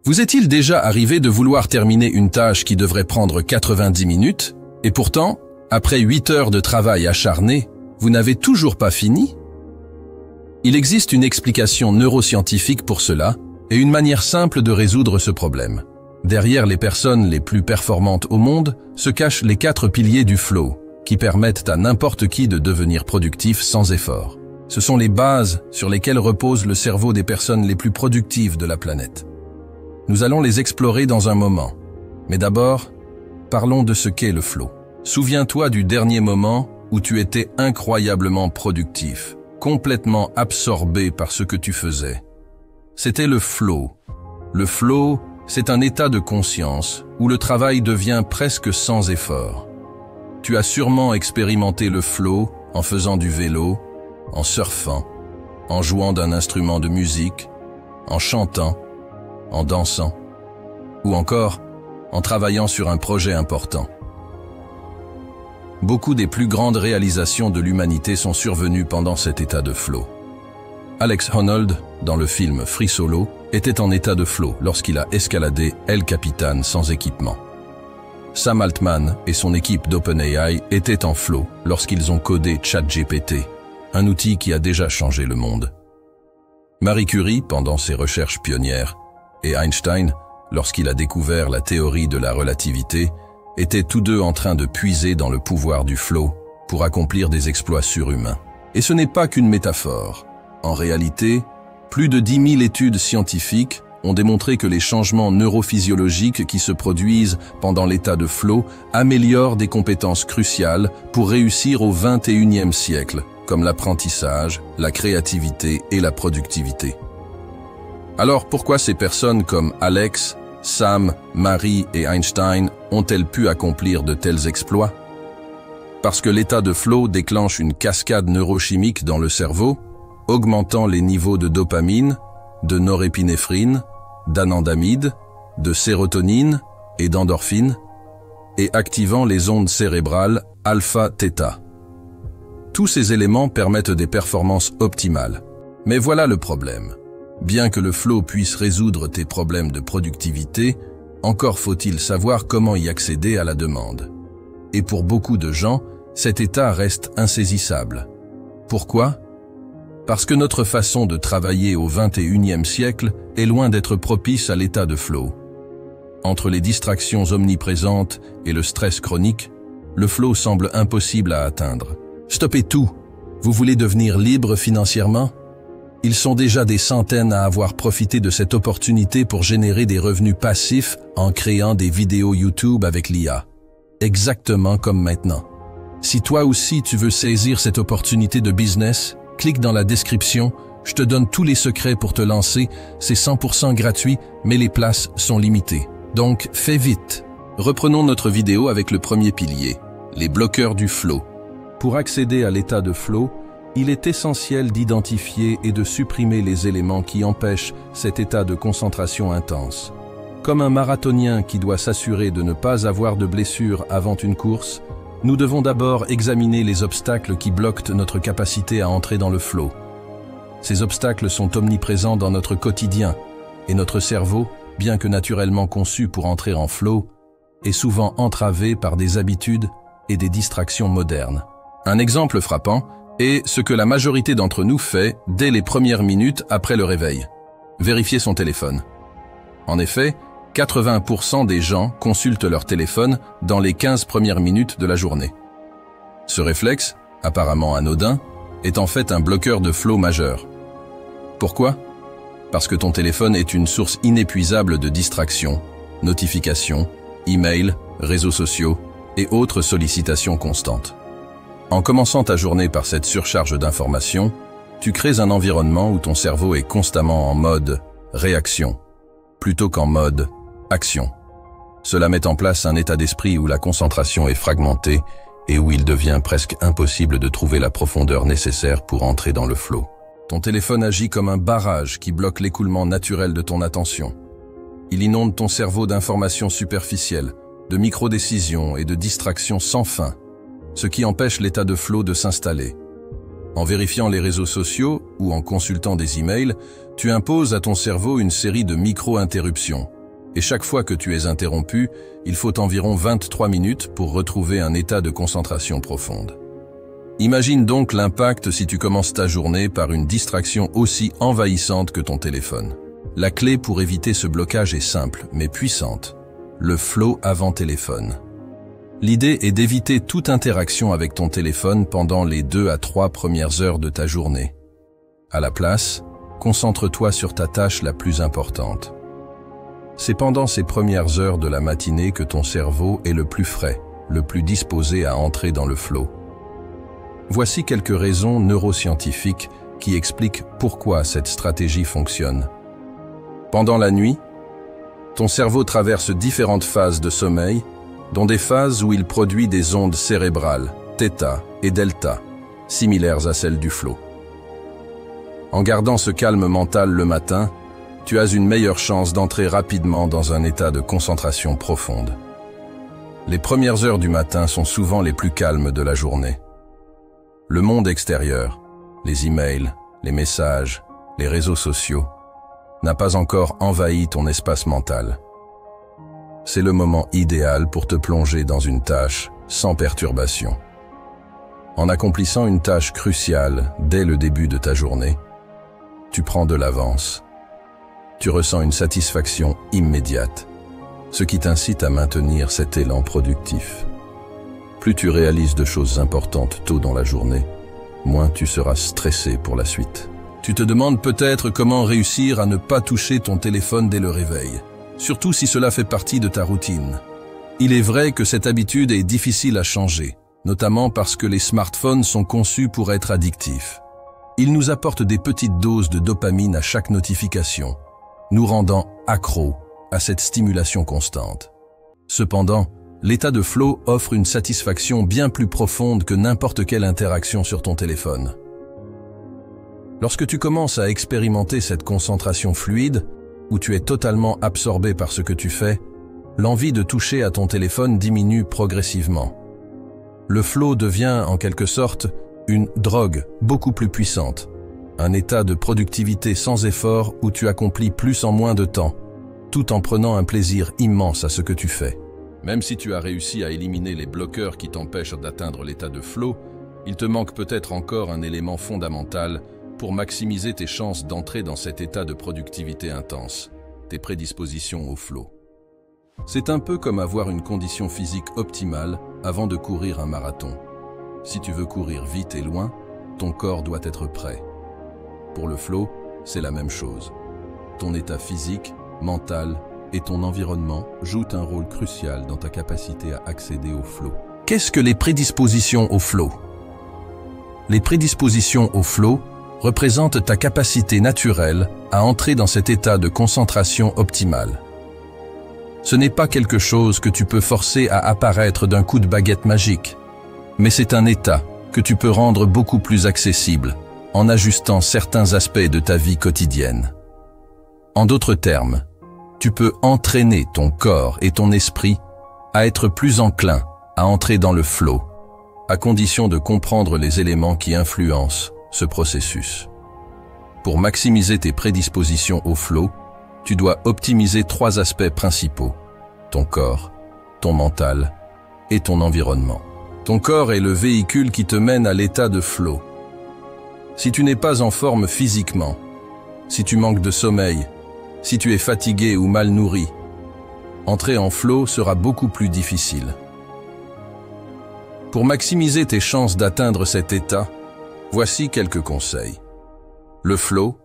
Vous est-il déjà arrivé de vouloir terminer une tâche qui devrait prendre 90 minutes, et pourtant, après 8 heures de travail acharné, vous n'avez toujours pas fini? Il existe une explication neuroscientifique pour cela, et une manière simple de résoudre ce problème. Derrière les personnes les plus performantes au monde se cachent les 4 piliers du flow, qui permettent à n'importe qui de devenir productif sans effort. Ce sont les bases sur lesquelles repose le cerveau des personnes les plus productives de la planète. Nous allons les explorer dans un moment. Mais d'abord, parlons de ce qu'est le flow. Souviens-toi du dernier moment où tu étais incroyablement productif, complètement absorbé par ce que tu faisais. C'était le flow. Le flow, c'est un état de conscience où le travail devient presque sans effort. Tu as sûrement expérimenté le flow en faisant du vélo, en surfant, en jouant d'un instrument de musique, en chantant, en dansant, ou encore en travaillant sur un projet important. Beaucoup des plus grandes réalisations de l'humanité sont survenues pendant cet état de flow. Alex Honnold, dans le film Free Solo, était en état de flow lorsqu'il a escaladé El Capitan sans équipement. Sam Altman et son équipe d'OpenAI étaient en flow lorsqu'ils ont codé ChatGPT, un outil qui a déjà changé le monde. Marie Curie, pendant ses recherches pionnières, et Einstein, lorsqu'il a découvert la théorie de la relativité, étaient tous deux en train de puiser dans le pouvoir du flow pour accomplir des exploits surhumains. Et ce n'est pas qu'une métaphore. En réalité, plus de 10 000 études scientifiques ont démontré que les changements neurophysiologiques qui se produisent pendant l'état de flow améliorent des compétences cruciales pour réussir au XXIe siècle, comme l'apprentissage, la créativité et la productivité. Alors pourquoi ces personnes comme Alex, Sam, Marie et Einstein ont-elles pu accomplir de tels exploits? Parce que l'état de flow déclenche une cascade neurochimique dans le cerveau, augmentant les niveaux de dopamine, de norépinéphrine, d'anandamide, de sérotonine et d'endorphine, et activant les ondes cérébrales alpha-theta. Tous ces éléments permettent des performances optimales. Mais voilà le problème. Bien que le flow puisse résoudre tes problèmes de productivité, encore faut-il savoir comment y accéder à la demande. Et pour beaucoup de gens, cet état reste insaisissable. Pourquoi? Parce que notre façon de travailler au XXIe siècle est loin d'être propice à l'état de flow. Entre les distractions omniprésentes et le stress chronique, le flow semble impossible à atteindre. Stoppez tout! Vous voulez devenir libre financièrement? Ils sont déjà des centaines à avoir profité de cette opportunité pour générer des revenus passifs en créant des vidéos YouTube avec l'IA. Exactement comme maintenant. Si toi aussi tu veux saisir cette opportunité de business, clique dans la description, je te donne tous les secrets pour te lancer, c'est 100% gratuit, mais les places sont limitées. Donc fais vite. Reprenons notre vidéo avec le premier pilier, les bloqueurs du flow. Pour accéder à l'état de flow, il est essentiel d'identifier et de supprimer les éléments qui empêchent cet état de concentration intense. Comme un marathonien qui doit s'assurer de ne pas avoir de blessures avant une course, nous devons d'abord examiner les obstacles qui bloquent notre capacité à entrer dans le flow. Ces obstacles sont omniprésents dans notre quotidien, et notre cerveau, bien que naturellement conçu pour entrer en flow, est souvent entravé par des habitudes et des distractions modernes. Un exemple frappant est ce que la majorité d'entre nous fait dès les premières minutes après le réveil. Vérifier son téléphone. En effet, 80% des gens consultent leur téléphone dans les 15 premières minutes de la journée. Ce réflexe, apparemment anodin, est en fait un bloqueur de flow majeur. Pourquoi? Parce que ton téléphone est une source inépuisable de distractions, notifications, emails, réseaux sociaux et autres sollicitations constantes. En commençant ta journée par cette surcharge d'informations, tu crées un environnement où ton cerveau est constamment en mode réaction, plutôt qu'en mode action. Cela met en place un état d'esprit où la concentration est fragmentée et où il devient presque impossible de trouver la profondeur nécessaire pour entrer dans le flow. Ton téléphone agit comme un barrage qui bloque l'écoulement naturel de ton attention. Il inonde ton cerveau d'informations superficielles, de micro-décisions et de distractions sans fin, ce qui empêche l'état de flow de s'installer. En vérifiant les réseaux sociaux ou en consultant des emails, tu imposes à ton cerveau une série de micro-interruptions, Et chaque fois que tu es interrompu, il faut environ 23 minutes pour retrouver un état de concentration profonde. Imagine donc l'impact si tu commences ta journée par une distraction aussi envahissante que ton téléphone. La clé pour éviter ce blocage est simple, mais puissante. Le flow avant téléphone. L'idée est d'éviter toute interaction avec ton téléphone pendant les 2 à 3 premières heures de ta journée. À la place, concentre-toi sur ta tâche la plus importante. C'est pendant ces premières heures de la matinée que ton cerveau est le plus frais, le plus disposé à entrer dans le flow. Voici quelques raisons neuroscientifiques qui expliquent pourquoi cette stratégie fonctionne. Pendant la nuit, ton cerveau traverse différentes phases de sommeil, dont des phases où il produit des ondes cérébrales, θ et delta, similaires à celles du flow. En gardant ce calme mental le matin, tu as une meilleure chance d'entrer rapidement dans un état de concentration profonde. Les premières heures du matin sont souvent les plus calmes de la journée. Le monde extérieur, les emails, les messages, les réseaux sociaux, n'a pas encore envahi ton espace mental. C'est le moment idéal pour te plonger dans une tâche sans perturbation. En accomplissant une tâche cruciale dès le début de ta journée, tu prends de l'avance. Tu ressens une satisfaction immédiate, ce qui t'incite à maintenir cet élan productif. Plus tu réalises de choses importantes tôt dans la journée, moins tu seras stressé pour la suite. Tu te demandes peut-être comment réussir à ne pas toucher ton téléphone dès le réveil, surtout si cela fait partie de ta routine. Il est vrai que cette habitude est difficile à changer, notamment parce que les smartphones sont conçus pour être addictifs. Ils nous apportent des petites doses de dopamine à chaque notification, nous rendant accros à cette stimulation constante. Cependant, l'état de flow offre une satisfaction bien plus profonde que n'importe quelle interaction sur ton téléphone. Lorsque tu commences à expérimenter cette concentration fluide, où tu es totalement absorbé par ce que tu fais, l'envie de toucher à ton téléphone diminue progressivement. Le flow devient, en quelque sorte, une drogue beaucoup plus puissante, un état de productivité sans effort où tu accomplis plus en moins de temps, tout en prenant un plaisir immense à ce que tu fais. Même si tu as réussi à éliminer les bloqueurs qui t'empêchent d'atteindre l'état de flow, il te manque peut-être encore un élément fondamental pour maximiser tes chances d'entrer dans cet état de productivité intense, tes prédispositions au flow. C'est un peu comme avoir une condition physique optimale avant de courir un marathon. Si tu veux courir vite et loin, ton corps doit être prêt. Pour le flow, c'est la même chose. Ton état physique, mental et ton environnement jouent un rôle crucial dans ta capacité à accéder au flow. Qu'est-ce que les prédispositions au flow? Les prédispositions au flow représentent ta capacité naturelle à entrer dans cet état de concentration optimale. Ce n'est pas quelque chose que tu peux forcer à apparaître d'un coup de baguette magique, mais c'est un état que tu peux rendre beaucoup plus accessible en ajustant certains aspects de ta vie quotidienne. En d'autres termes, tu peux entraîner ton corps et ton esprit à être plus enclin à entrer dans le flow, à condition de comprendre les éléments qui influencent ce processus. Pour maximiser tes prédispositions au flow, tu dois optimiser 3 aspects principaux: ton corps, ton mental et ton environnement. Ton corps est le véhicule qui te mène à l'état de flow. Si tu n'es pas en forme physiquement, si tu manques de sommeil, si tu es fatigué ou mal nourri, entrer en flow sera beaucoup plus difficile. Pour maximiser tes chances d'atteindre cet état, voici quelques conseils. Le flow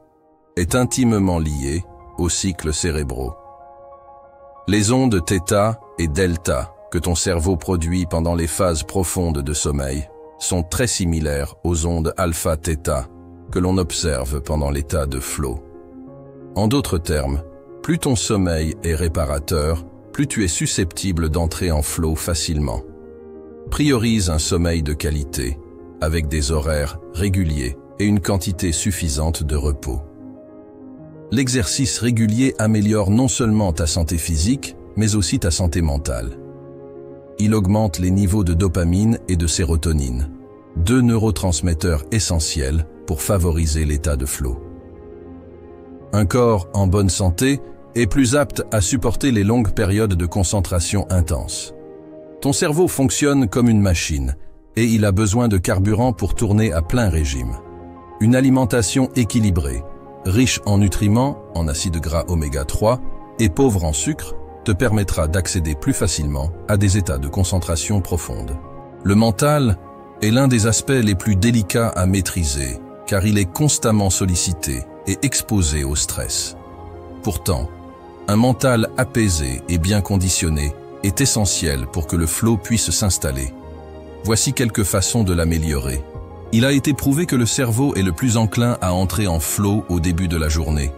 est intimement lié aux cycles cérébraux. Les ondes θ et delta que ton cerveau produit pendant les phases profondes de sommeil sont très similaires aux ondes alpha-θ que l'on observe pendant l'état de flow. En d'autres termes, plus ton sommeil est réparateur, plus tu es susceptible d'entrer en flow facilement. Priorise un sommeil de qualité, avec des horaires réguliers et une quantité suffisante de repos. L'exercice régulier améliore non seulement ta santé physique, mais aussi ta santé mentale. Il augmente les niveaux de dopamine et de sérotonine, 2 neurotransmetteurs essentiels pour favoriser l'état de flow. Un corps en bonne santé est plus apte à supporter les longues périodes de concentration intense. Ton cerveau fonctionne comme une machine et il a besoin de carburant pour tourner à plein régime. Une alimentation équilibrée, riche en nutriments, en acides gras oméga 3 et pauvre en sucre, te permettra d'accéder plus facilement à des états de concentration profonde. Le mental est l'un des aspects les plus délicats à maîtriser, car il est constamment sollicité et exposé au stress. Pourtant, un mental apaisé et bien conditionné est essentiel pour que le flow puisse s'installer. Voici quelques façons de l'améliorer. Il a été prouvé que le cerveau est le plus enclin à entrer en flow au début de la journée,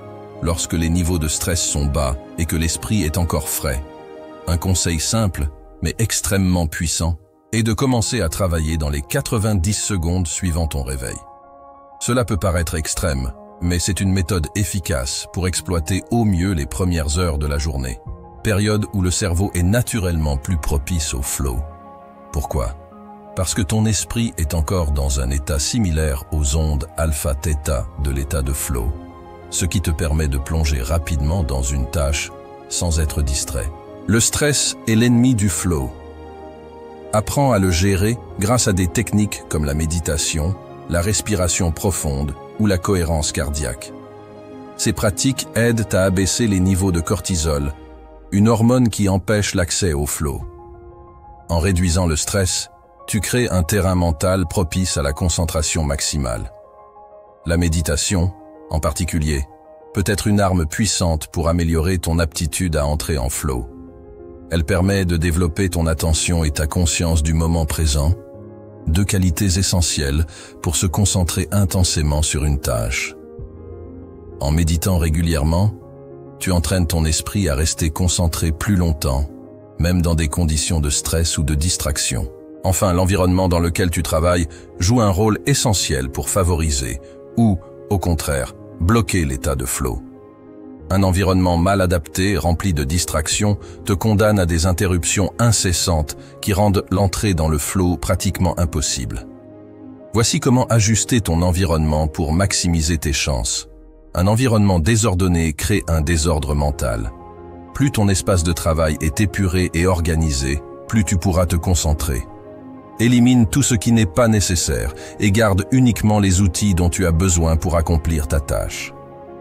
lorsque les niveaux de stress sont bas et que l'esprit est encore frais. Un conseil simple, mais extrêmement puissant, est de commencer à travailler dans les 90 secondes suivant ton réveil. Cela peut paraître extrême, mais c'est une méthode efficace pour exploiter au mieux les premières heures de la journée, période où le cerveau est naturellement plus propice au flow. Pourquoi ? Parce que ton esprit est encore dans un état similaire aux ondes alpha-theta de l'état de flow, ce qui te permet de plonger rapidement dans une tâche sans être distrait. Le stress est l'ennemi du flow. Apprends à le gérer grâce à des techniques comme la méditation, la respiration profonde ou la cohérence cardiaque. Ces pratiques aident à abaisser les niveaux de cortisol, une hormone qui empêche l'accès au flow. En réduisant le stress, tu crées un terrain mental propice à la concentration maximale. La méditation, en particulier, peut être une arme puissante pour améliorer ton aptitude à entrer en flow. Elle permet de développer ton attention et ta conscience du moment présent, deux qualités essentielles pour se concentrer intensément sur une tâche. En méditant régulièrement, tu entraînes ton esprit à rester concentré plus longtemps, même dans des conditions de stress ou de distraction. Enfin, l'environnement dans lequel tu travailles joue un rôle essentiel pour favoriser ou, au contraire, bloquer l'état de flow. Un environnement mal adapté, rempli de distractions, te condamne à des interruptions incessantes qui rendent l'entrée dans le flow pratiquement impossible. Voici comment ajuster ton environnement pour maximiser tes chances. Un environnement désordonné crée un désordre mental. Plus ton espace de travail est épuré et organisé, plus tu pourras te concentrer. Élimine tout ce qui n'est pas nécessaire et garde uniquement les outils dont tu as besoin pour accomplir ta tâche.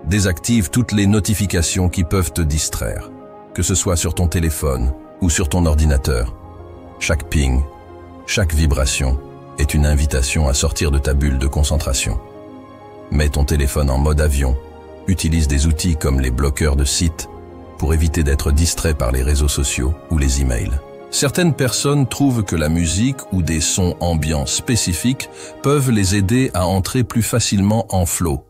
Désactive toutes les notifications qui peuvent te distraire, que ce soit sur ton téléphone ou sur ton ordinateur. Chaque ping, chaque vibration est une invitation à sortir de ta bulle de concentration. Mets ton téléphone en mode avion, utilise des outils comme les bloqueurs de sites pour éviter d'être distrait par les réseaux sociaux ou les emails. Certaines personnes trouvent que la musique ou des sons ambiants spécifiques peuvent les aider à entrer plus facilement en flow.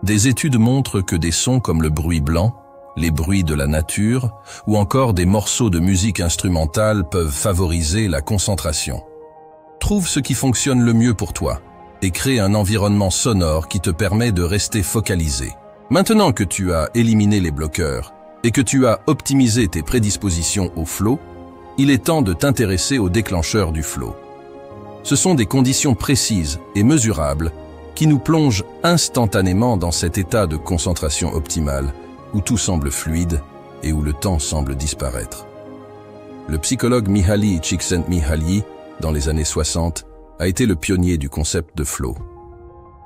Des études montrent que des sons comme le bruit blanc, les bruits de la nature ou encore des morceaux de musique instrumentale peuvent favoriser la concentration. Trouve ce qui fonctionne le mieux pour toi et crée un environnement sonore qui te permet de rester focalisé. Maintenant que tu as éliminé les bloqueurs et que tu as optimisé tes prédispositions au flow, il est temps de t'intéresser aux déclencheurs du flow. Ce sont des conditions précises et mesurables qui nous plongent instantanément dans cet état de concentration optimale où tout semble fluide et où le temps semble disparaître. Le psychologue Mihaly Csikszentmihalyi, dans les années 60, a été le pionnier du concept de flow.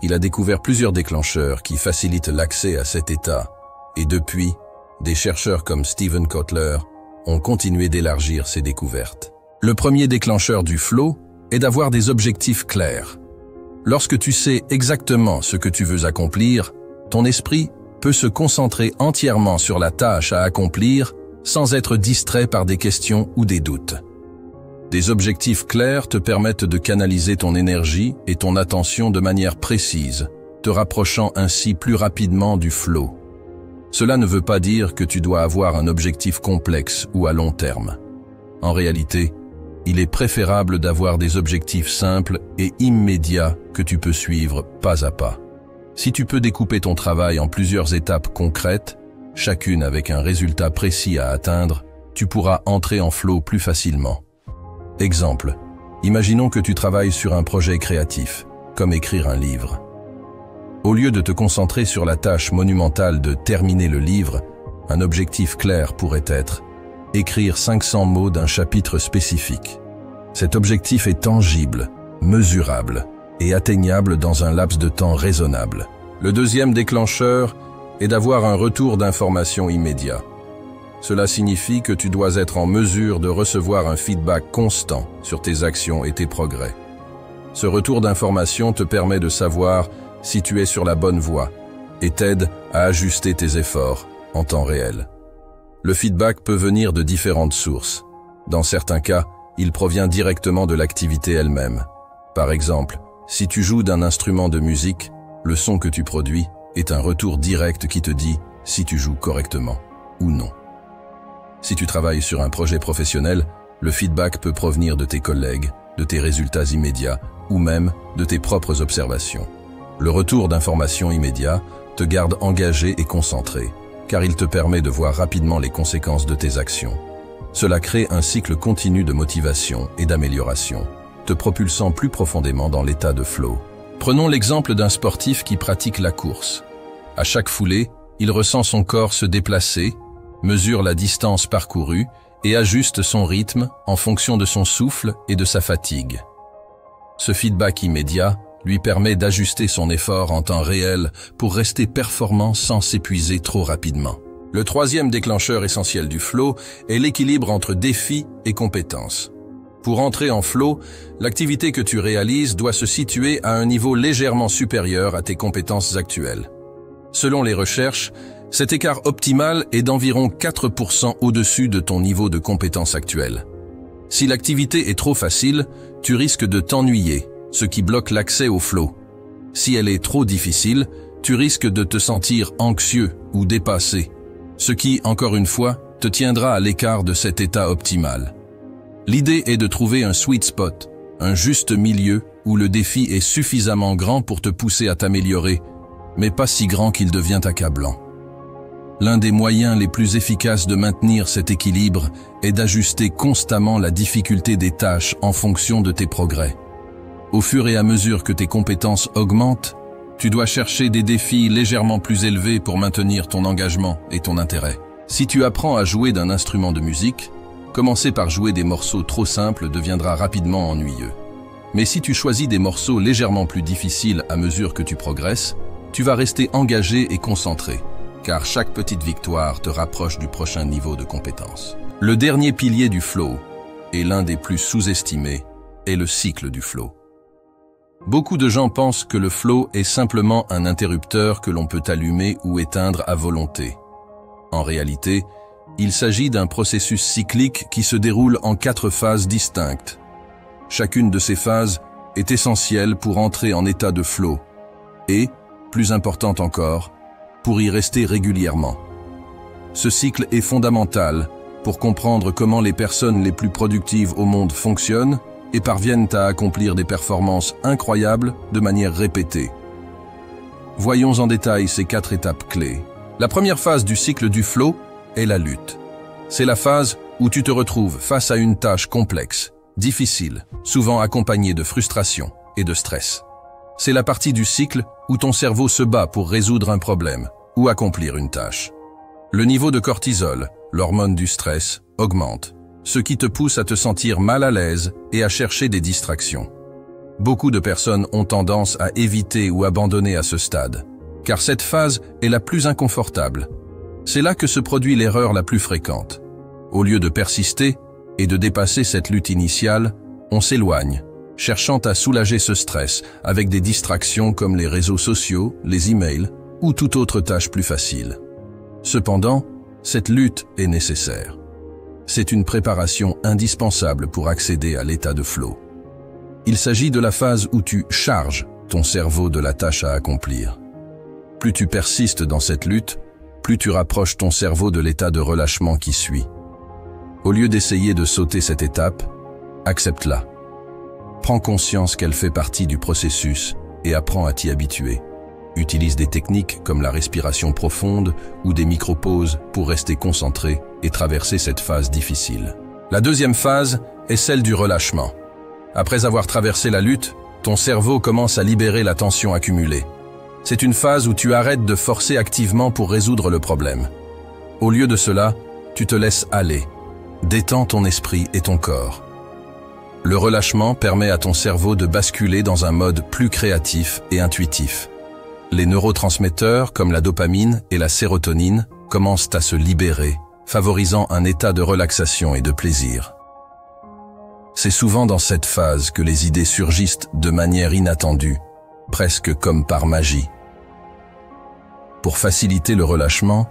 Il a découvert plusieurs déclencheurs qui facilitent l'accès à cet état et depuis, des chercheurs comme Steven Kotler ont continué d'élargir ces découvertes. Le premier déclencheur du flow est d'avoir des objectifs clairs. Lorsque tu sais exactement ce que tu veux accomplir, ton esprit peut se concentrer entièrement sur la tâche à accomplir sans être distrait par des questions ou des doutes. Des objectifs clairs te permettent de canaliser ton énergie et ton attention de manière précise, te rapprochant ainsi plus rapidement du flow. Cela ne veut pas dire que tu dois avoir un objectif complexe ou à long terme. En réalité, il est préférable d'avoir des objectifs simples et immédiats que tu peux suivre pas à pas. Si tu peux découper ton travail en plusieurs étapes concrètes, chacune avec un résultat précis à atteindre, tu pourras entrer en flow plus facilement. Exemple, imaginons que tu travailles sur un projet créatif, comme écrire un livre. Au lieu de te concentrer sur la tâche monumentale de terminer le livre, Un objectif clair pourrait être écrire 500 mots d'un chapitre spécifique. Cet objectif est tangible, mesurable et atteignable dans un laps de temps raisonnable. Le deuxième déclencheur est d'avoir un retour d'information immédiat. Cela signifie que tu dois être en mesure de recevoir un feedback constant sur tes actions et tes progrès. Ce retour d'information te permet de savoir si tu es sur la bonne voie et t'aide à ajuster tes efforts en temps réel. Le feedback peut venir de différentes sources. Dans certains cas, il provient directement de l'activité elle-même. Par exemple, si tu joues d'un instrument de musique, le son que tu produis est un retour direct qui te dit si tu joues correctement ou non. Si tu travailles sur un projet professionnel, le feedback peut provenir de tes collègues, de tes résultats immédiats ou même de tes propres observations. Le retour d'information immédiat te garde engagé et concentré, car il te permet de voir rapidement les conséquences de tes actions. Cela crée un cycle continu de motivation et d'amélioration, te propulsant plus profondément dans l'état de flow. Prenons l'exemple d'un sportif qui pratique la course. À chaque foulée, il ressent son corps se déplacer, mesure la distance parcourue et ajuste son rythme en fonction de son souffle et de sa fatigue. Ce feedback immédiat lui permet d'ajuster son effort en temps réel pour rester performant sans s'épuiser trop rapidement. Le troisième déclencheur essentiel du flow est l'équilibre entre défi et compétence. Pour entrer en flow, l'activité que tu réalises doit se situer à un niveau légèrement supérieur à tes compétences actuelles. Selon les recherches, cet écart optimal est d'environ 4% au-dessus de ton niveau de compétence actuelle. Si l'activité est trop facile, tu risques de t'ennuyer, ce qui bloque l'accès au flow. Si elle est trop difficile, tu risques de te sentir anxieux ou dépassé, ce qui, encore une fois, te tiendra à l'écart de cet état optimal. L'idée est de trouver un sweet spot, un juste milieu où le défi est suffisamment grand pour te pousser à t'améliorer, mais pas si grand qu'il devient accablant. L'un des moyens les plus efficaces de maintenir cet équilibre est d'ajuster constamment la difficulté des tâches en fonction de tes progrès. Au fur et à mesure que tes compétences augmentent, tu dois chercher des défis légèrement plus élevés pour maintenir ton engagement et ton intérêt. Si tu apprends à jouer d'un instrument de musique, commencer par jouer des morceaux trop simples deviendra rapidement ennuyeux. Mais si tu choisis des morceaux légèrement plus difficiles à mesure que tu progresses, tu vas rester engagé et concentré, car chaque petite victoire te rapproche du prochain niveau de compétence. Le dernier pilier du flow, et l'un des plus sous-estimés, est le cycle du flow. Beaucoup de gens pensent que le flow est simplement un interrupteur que l'on peut allumer ou éteindre à volonté. En réalité, il s'agit d'un processus cyclique qui se déroule en 4 phases distinctes. Chacune de ces phases est essentielle pour entrer en état de flow et, plus importante encore, pour y rester régulièrement. Ce cycle est fondamental pour comprendre comment les personnes les plus productives au monde fonctionnent et parviennent à accomplir des performances incroyables de manière répétée. Voyons en détail ces 4 étapes clés. La première phase du cycle du flow est la lutte. C'est la phase où tu te retrouves face à une tâche complexe, difficile, souvent accompagnée de frustration et de stress. C'est la partie du cycle où ton cerveau se bat pour résoudre un problème ou accomplir une tâche. Le niveau de cortisol, l'hormone du stress, augmente, ce qui te pousse à te sentir mal à l'aise et à chercher des distractions. Beaucoup de personnes ont tendance à éviter ou abandonner à ce stade, car cette phase est la plus inconfortable. C'est là que se produit l'erreur la plus fréquente. Au lieu de persister et de dépasser cette lutte initiale, on s'éloigne, cherchant à soulager ce stress avec des distractions comme les réseaux sociaux, les emails ou toute autre tâche plus facile. Cependant, cette lutte est nécessaire. C'est une préparation indispensable pour accéder à l'état de flow. Il s'agit de la phase où tu charges ton cerveau de la tâche à accomplir. Plus tu persistes dans cette lutte, plus tu rapproches ton cerveau de l'état de relâchement qui suit. Au lieu d'essayer de sauter cette étape, accepte-la. Prends conscience qu'elle fait partie du processus et apprends à t'y habituer. Utilise des techniques comme la respiration profonde ou des micro-pauses pour rester concentré et traverser cette phase difficile. La deuxième phase est celle du relâchement. Après avoir traversé la lutte, ton cerveau commence à libérer la tension accumulée. C'est une phase où tu arrêtes de forcer activement pour résoudre le problème. Au lieu de cela, tu te laisses aller. Détends ton esprit et ton corps. Le relâchement permet à ton cerveau de basculer dans un mode plus créatif et intuitif. Les neurotransmetteurs comme la dopamine et la sérotonine commencent à se libérer, favorisant un état de relaxation et de plaisir. C'est souvent dans cette phase que les idées surgissent de manière inattendue, presque comme par magie. Pour faciliter le relâchement,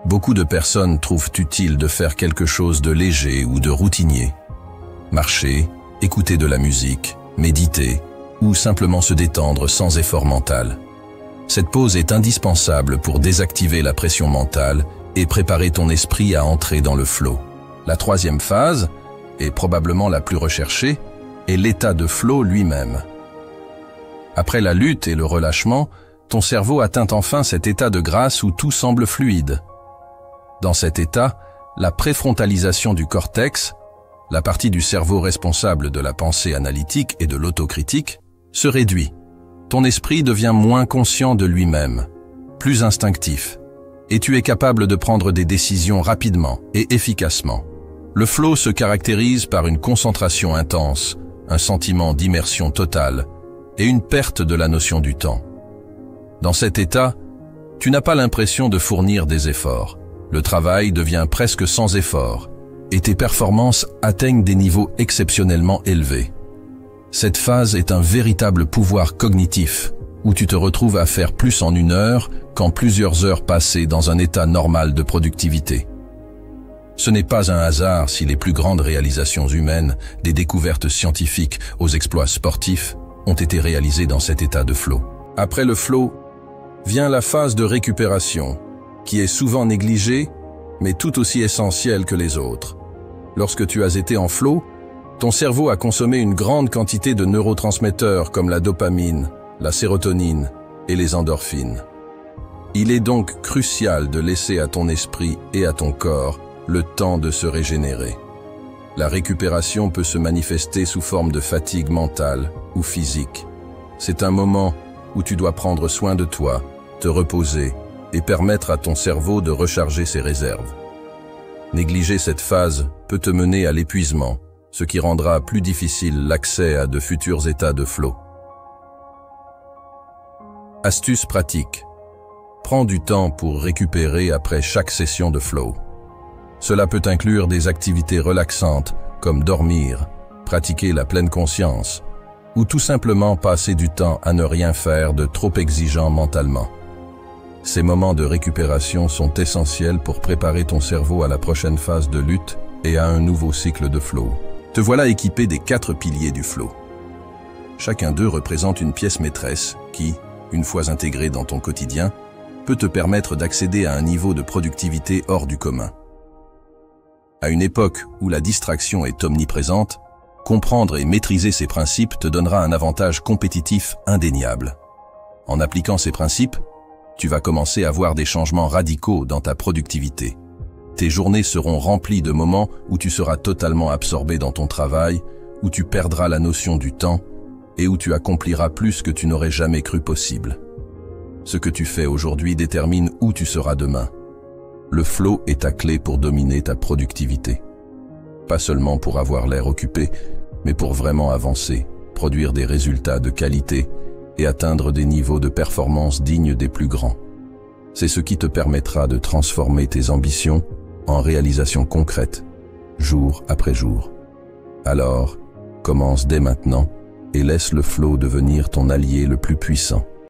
beaucoup de personnes trouvent utile de faire quelque chose de léger ou de routinier. Marcher, écouter de la musique, méditer ou simplement se détendre sans effort mental. Cette pause est indispensable pour désactiver la pression mentale et préparer ton esprit à entrer dans le flow. La troisième phase, et probablement la plus recherchée, est l'état de flow lui-même. Après la lutte et le relâchement, ton cerveau atteint enfin cet état de grâce où tout semble fluide. Dans cet état, la préfrontalisation du cortex, la partie du cerveau responsable de la pensée analytique et de l'autocritique, se réduit. Ton esprit devient moins conscient de lui-même, plus instinctif, et tu es capable de prendre des décisions rapidement et efficacement. Le flow se caractérise par une concentration intense, un sentiment d'immersion totale et une perte de la notion du temps. Dans cet état, tu n'as pas l'impression de fournir des efforts. Le travail devient presque sans effort et tes performances atteignent des niveaux exceptionnellement élevés. Cette phase est un véritable pouvoir cognitif où tu te retrouves à faire plus en 1 heure qu'en plusieurs heures passées dans un état normal de productivité. Ce n'est pas un hasard si les plus grandes réalisations humaines, des découvertes scientifiques aux exploits sportifs, ont été réalisées dans cet état de flow. Après le flow, vient la phase de récupération, qui est souvent négligée, mais tout aussi essentielle que les autres. Lorsque tu as été en flow, ton cerveau a consommé une grande quantité de neurotransmetteurs comme la dopamine, la sérotonine et les endorphines. Il est donc crucial de laisser à ton esprit et à ton corps le temps de se régénérer. La récupération peut se manifester sous forme de fatigue mentale ou physique. C'est un moment où tu dois prendre soin de toi, te reposer et permettre à ton cerveau de recharger ses réserves. Négliger cette phase peut te mener à l'épuisement, ce qui rendra plus difficile l'accès à de futurs états de flow. Astuce pratique. Prends du temps pour récupérer après chaque session de flow. Cela peut inclure des activités relaxantes comme dormir, pratiquer la pleine conscience ou tout simplement passer du temps à ne rien faire de trop exigeant mentalement. Ces moments de récupération sont essentiels pour préparer ton cerveau à la prochaine phase de lutte et à un nouveau cycle de flow. Te voilà équipé des 4 piliers du flow. Chacun d'eux représente une pièce maîtresse qui, une fois intégrée dans ton quotidien, peut te permettre d'accéder à un niveau de productivité hors du commun. À une époque où la distraction est omniprésente, comprendre et maîtriser ces principes te donnera un avantage compétitif indéniable. En appliquant ces principes, tu vas commencer à voir des changements radicaux dans ta productivité. Tes journées seront remplies de moments où tu seras totalement absorbé dans ton travail, où tu perdras la notion du temps et où tu accompliras plus que tu n'aurais jamais cru possible. Ce que tu fais aujourd'hui détermine où tu seras demain. Le flow est ta clé pour dominer ta productivité. Pas seulement pour avoir l'air occupé, mais pour vraiment avancer, produire des résultats de qualité et atteindre des niveaux de performance dignes des plus grands. C'est ce qui te permettra de transformer tes ambitions en réalisations concrètes, jour après jour. Alors, commence dès maintenant et laisse le flow devenir ton allié le plus puissant.